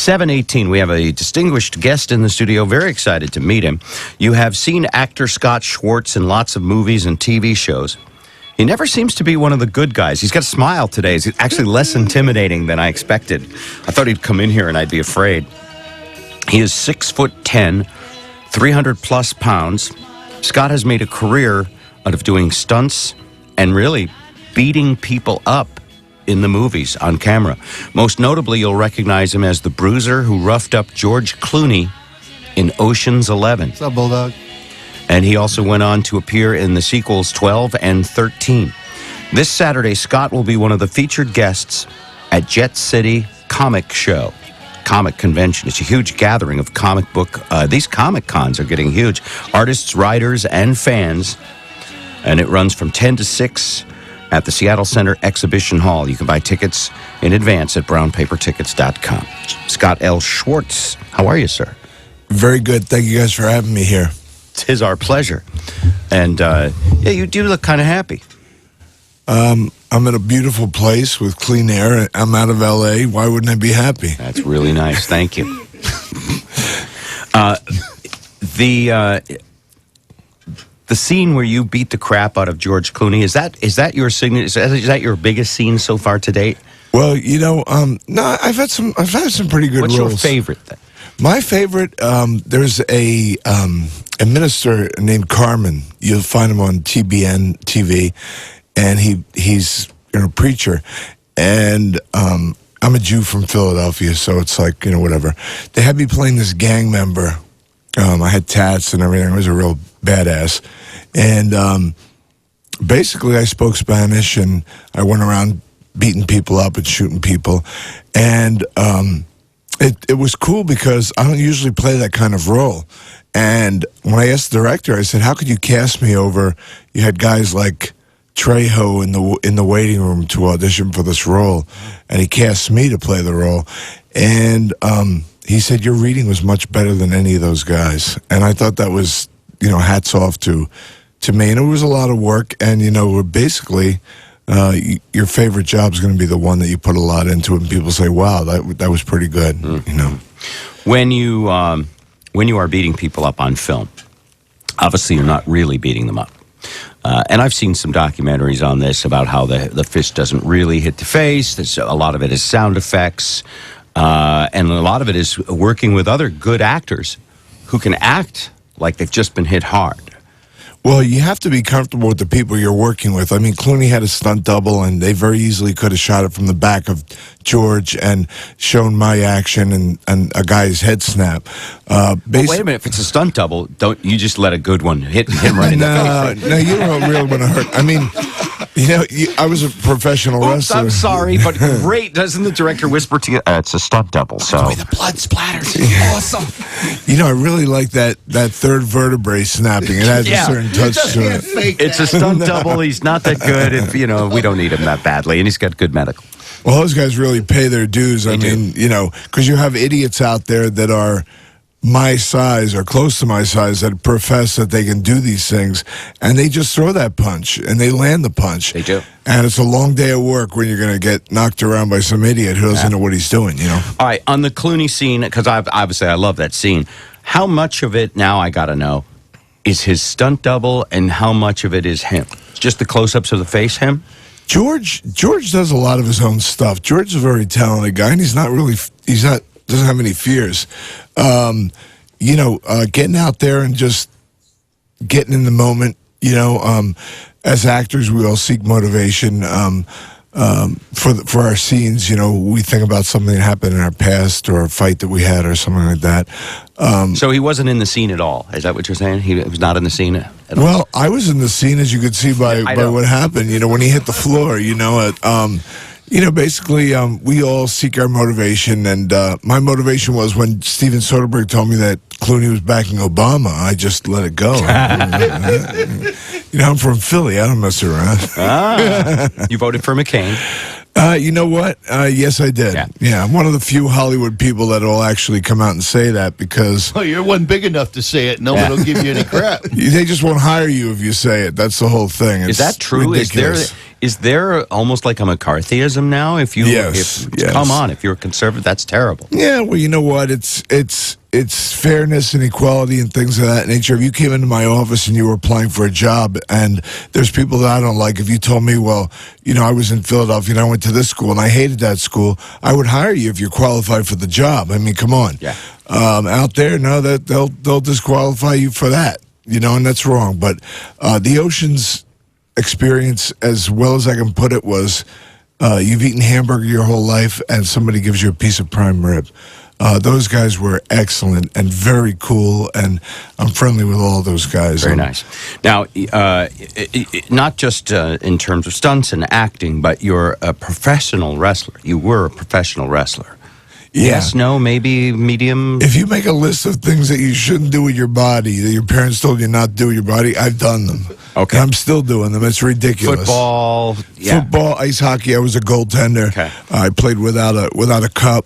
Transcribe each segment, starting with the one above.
7:18. We have a distinguished guest in the studio. Very excited to meet him. You have seen actor Scott Schwartz in lots of movies and TV shows. He never seems to be one of the good guys. He's got a smile today. He's actually less intimidating than I expected. I thought he'd come in here and I'd be afraid. He is 6'10", 300-plus pounds. Scott has made a career out of doing stunts and really beating people up in the movies on camera. Most notably, you'll recognize him as the bruiser who roughed up George Clooney in Ocean's 11. What's up, Bulldog? And he also went on to appear in the sequels 12 and 13. This Saturday, Scott will be one of the featured guests at Jet City Comic Show. Comic convention. It's a huge gathering of comic book. These comic cons are getting huge. Artists, writers, and fans. And it runs from 10 to 6 at the Seattle Center Exhibition Hall. You can buy tickets in advance at brownpapertickets.com. Scott L. Schwartz, how are you, sir? Very good. Thank you guys for having me here. It's our pleasure. And, yeah, you do look kind of happy. I'm in a beautiful place with clean air. I'm out of L.A. Why wouldn't I be happy? That's really nice. Thank you. The scene where you beat the crap out of George Clooney, is that your signature? Is that your biggest scene so far to date? Well, no, I've had some pretty good What's roles. your favorite then? My favorite, there's a minister named Carmen. You'll find him on TBN TV, and he's a preacher. And I'm a Jew from Philadelphia, so it's like, whatever. They had me playing this gang member. I had tats and everything. I was a real badass. And basically, I spoke Spanish, and I went around beating people up and shooting people. And it was cool because I don't usually play that kind of role. And when I asked the director, I said, how could you cast me over? You had guys like Trejo in the waiting room to audition for this role, and he cast me to play the role. And he said, your reading was much better than any of those guys. And I thought that was, hats off to me. And it was a lot of work. And, basically, your favorite job is going to be the one that you put a lot into it. And people say, wow, that was pretty good, When you are beating people up on film, obviously you're not really beating them up. And I've seen some documentaries on this about how the fist doesn't really hit the face. A lot of it is sound effects. And a lot of it is working with other good actors who can act like they've just been hit hard. Well, you have to be comfortable with the people you're working with. I mean, Clooney had a stunt double, and they very easily could have shot it from the back of George and shown my action and a guy's head snap. Well, wait a minute. If it's a stunt double, don't you just let a good one hit him right in the face? No, you don't really want to hurt. I mean, I was a professional wrestler. I'm sorry, but great. Doesn't the director whisper to you, it's a stunt double, so. The way the blood splatters. Awesome. I really like that third vertebrae snapping. It has a certain touch to it. It's a stunt double. He's not that good. If we don't need him that badly, and he's got good medical. Well, those guys really pay their dues. I mean, because you have idiots out there that are my size or close to my size that profess that they can do these things, and they just throw that punch, and they land the punch. They do. And it's a long day of work when you're going to get knocked around by some idiot who doesn't know what he's doing, All right, on the Clooney scene, because obviously I love that scene, how much of it, now I got to know, is his stunt double, and how much of it is him? Just the close-ups of the face, him? George does a lot of his own stuff. George is a very talented guy, and doesn't have any fears. Getting out there and just getting in the moment. As actors, we all seek motivation for our scenes. We think about something that happened in our past or a fight that we had or something like that. So he wasn't in the scene at all. Is that what you're saying? He was not in the scene at all? Well, I was in the scene, as you could see by what happened. When he hit the floor. Basically, we all seek our motivation, and my motivation was when Steven Soderbergh told me that Clooney was backing Obama, I just let it go. I'm from Philly. I don't mess around. You voted for McCain. You know what? Yes, I did. Yeah, I'm one of the few Hollywood people that will actually come out and say that because... Well, you weren't big enough to say it. No one will give you any crap. They just won't hire you if you say it. That's the whole thing. It's Is that true? Ridiculous. Is there almost like a McCarthyism now? If you, Yes, yes. Come on, if you're a conservative, that's terrible. Yeah, well, you know what? It's fairness and equality and things of that nature. If you came into my office and you were applying for a job, and there's people that I don't like, if you told me, well, I was in Philadelphia and I went to this school and I hated that school, I would hire you if you're qualified for the job. I mean, come on. Yeah. Out there, no, that they'll disqualify you for that, and that's wrong. But the Ocean's experience, as well as I can put it, was you've eaten hamburger your whole life and somebody gives you a piece of prime rib. Those guys were excellent and very cool, and I'm friendly with all those guys. Very nice. Now, not just in terms of stunts and acting, but you're a professional wrestler. You were a professional wrestler. Yeah. Yes, no, maybe medium. If you make a list of things that you shouldn't do with your body, that your parents told you not to do with your body, I've done them. Okay. And I'm still doing them. It's ridiculous. Football. Yeah. Football, ice hockey. I was a goaltender. Okay. I played without a cup.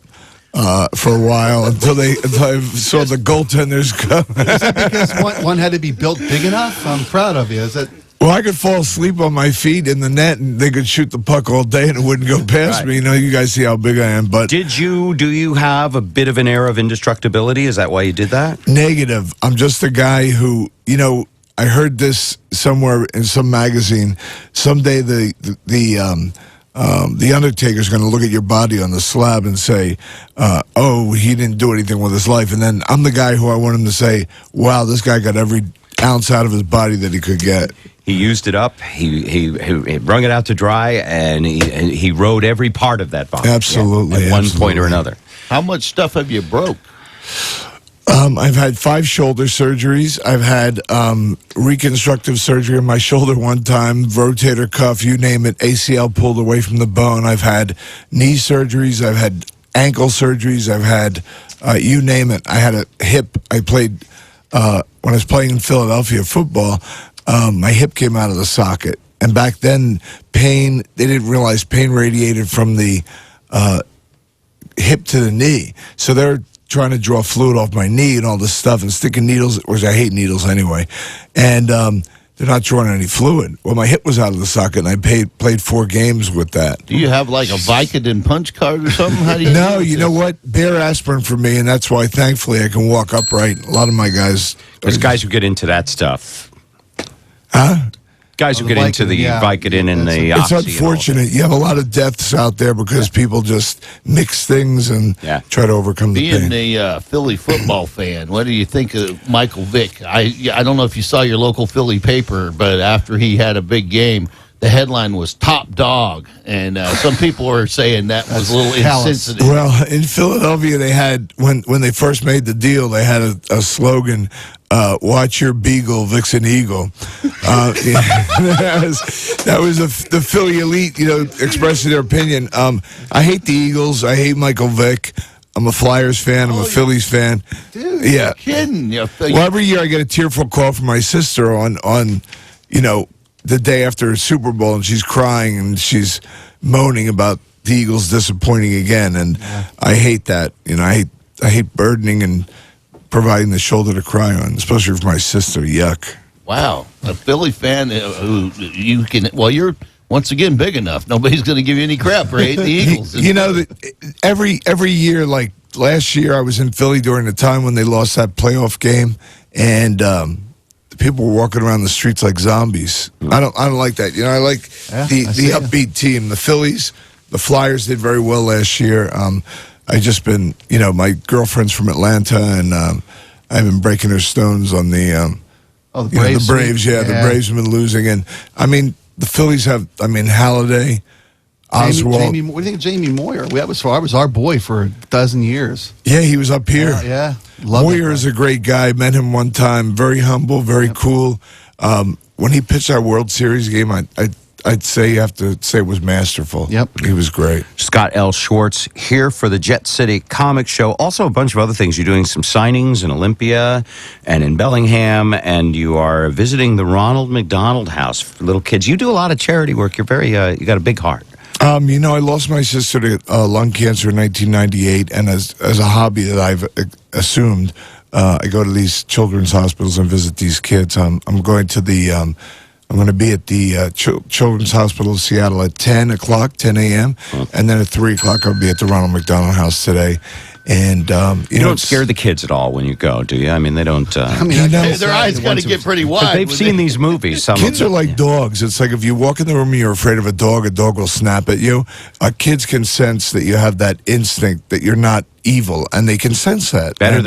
For a while until I saw the goaltenders come. Is that because one had to be built big enough? I'm proud of you. Is that? Well, I could fall asleep on my feet in the net, and they could shoot the puck all day, and it wouldn't go past me. You guys see how big I am. But do you have a bit of an air of indestructibility? Is that why you did that? Negative. I'm just a guy who, I heard this somewhere in some magazine. Someday the Undertaker's going to look at your body on the slab and say, oh, he didn't do anything with his life. And then I'm the guy who I want him to say, wow, this guy got every ounce out of his body that he could get. He used it up. He wrung it out to dry, and he rode every part of that body. Absolutely. At one point or another. How much stuff have you broke? I've had 5 shoulder surgeries. I've had reconstructive surgery on my shoulder one time, rotator cuff, you name it, ACL pulled away from the bone. I've had knee surgeries. I've had ankle surgeries. I've had, you name it. I had a hip. I played, when I was playing in Philadelphia football, my hip came out of the socket. And back then, they didn't realize pain radiated from the hip to the knee. So they're trying to draw fluid off my knee and all this stuff and sticking needles, which I hate needles anyway. And they're not drawing any fluid. Well, my hip was out of the socket, and I played 4 games with that. Do you have like a Vicodin punch card or something? How do you? No, you know what? Bare aspirin for me, and that's why, thankfully, I can walk upright. A lot of my guys... There's guys who get into that stuff. Huh? Guys who get into the Vicodin and the It's Oxy. unfortunate. You have a lot of deaths out there because people just mix things and try to overcome the pain. Being a Philly football fan, what do you think of Michael Vick? I don't know if you saw your local Philly paper, but after he had a big game, the headline was "Top Dog," and some people were saying that was a little insensitive. Well, in Philadelphia, they had when they first made the deal, they had a slogan. Watch your beagle, Vixen Eagle. That was the Philly elite, expressing their opinion. I hate the Eagles. I hate Michael Vick. I'm a Flyers fan. I'm a Phillies fan. Dude, yeah, you're kidding. Well, every year I get a tearful call from my sister on the day after a Super Bowl, and she's crying and she's moaning about the Eagles disappointing again, and I hate that. I hate burdening and providing the shoulder to cry on, especially for my sister. Yuck. Wow, a Philly fan who you can. Well, you're once again big enough. Nobody's going to give you any crap for hating the Eagles. Every year, like last year, I was in Philly during the time when they lost that playoff game, and people were walking around the streets like zombies. I don't like that. I like the upbeat team. The Phillies, the Flyers did very well last year. I just been, my girlfriend's from Atlanta, and I've been breaking her stones on the Braves. The Braves. Yeah, the Braves have been losing, and I mean the Phillies have. I mean Halladay, Oswald. Jamie, what do you think of Jamie Moyer? I was our boy for a dozen years. Yeah, he was up here. Yeah. Moyer is a great guy. Met him one time. Very humble, very cool. When he pitched our World Series game, I'd say you have to say it was masterful. Yep. He was great. Scott L. Schwartz here for the Jet City Comic Show. Also a bunch of other things. You're doing some signings in Olympia and in Bellingham, and you are visiting the Ronald McDonald House for little kids. You do a lot of charity work. You're very, you got a big heart. I lost my sister to lung cancer in 1998, and as a hobby that I've assumed, I go to these children's hospitals and visit these kids. I'm going to the I'm going to be at the Children's Hospital of Seattle at 10 a.m., and then at 3 o'clock I'll be at the Ronald McDonald House today. And you don't scare the kids at all when you go, do you? I mean, they don't. I mean, Their eyes got to get pretty wide. But they've when seen they- these movies. Some kids of are them, like dogs. It's like if you walk in the room and you're afraid of a dog will snap at you. Kids can sense that you have that instinct that you're not evil, and they can sense that. better And-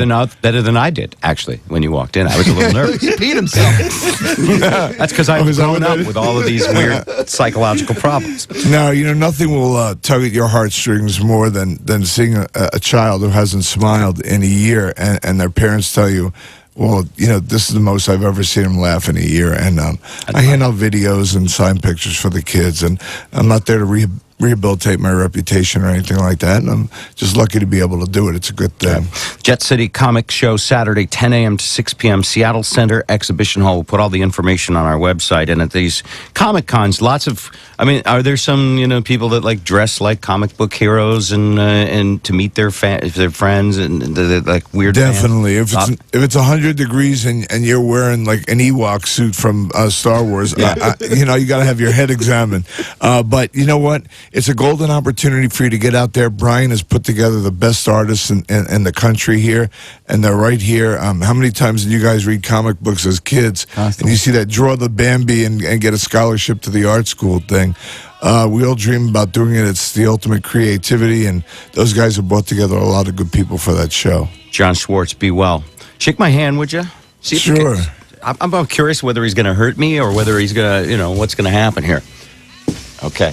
than I did, actually, when you walked in. I was a little nervous. he peed himself. That's because I've is that grown what that up is? with all of these weird psychological problems. No, nothing will tug at your heartstrings more than seeing a child who hasn't smiled in a year, and their parents tell you, well, this is the most I've ever seen him laugh in a year. And I hand out videos and sign pictures for the kids, and I'm not there to rehabilitate my reputation or anything like that, and I'm just lucky to be able to do it. It's a good thing. Jet City Comic Show, Saturday, 10 a.m. to 6 p.m., Seattle Center Exhibition Hall. We'll put all the information on our website. And at these Comic Cons, are there some, people that like dress like comic book heroes and to meet their friends and the like weird Definitely. fans? If it's 100 degrees and you're wearing like an Ewok suit from Star Wars, you got to have your head examined. But you know what? It's a golden opportunity for you to get out there. Brian has put together the best artists in the country here, and they're right here. How many times did you guys read comic books as kids? Constantly. And you see that Draw the Bambi and get a scholarship to the art school thing. We all dream about doing it. It's the ultimate creativity, and those guys have brought together a lot of good people for that show. John Schwartz, be well. Shake my hand, would you? See if you Sure. I'm curious whether he's going to hurt me or whether he's going to, what's going to happen here. Okay.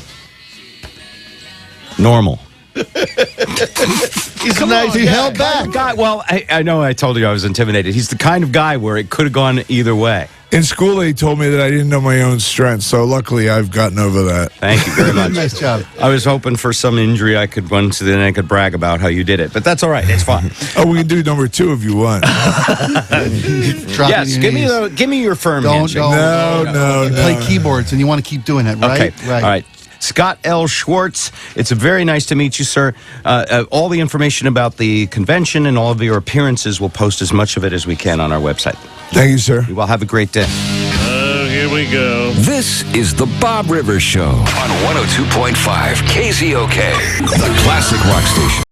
Normal. He's a nice He held back. Guy, well, I know I told you I was intimidated. He's the kind of guy where it could have gone either way. In school, they told me that I didn't know my own strength, so luckily I've gotten over that. Thank you very much. Nice job. I was hoping for some injury I could run so then I could brag about how you did it. But that's all right. It's fine. Oh, we can do number 2 if you want. Drop Yes, it in your knees. give me your firm Don't, handshake. don't. No. You play keyboards, and you want to keep doing that, right? Okay. All right. Scott L. Schwartz, it's very nice to meet you, sir. All the information about the convention and all of your appearances, we'll post as much of it as we can on our website. Thank you, sir. You all have a great day. Here we go. This is the Bob Rivers Show on 102.5 KZOK, the classic rock station.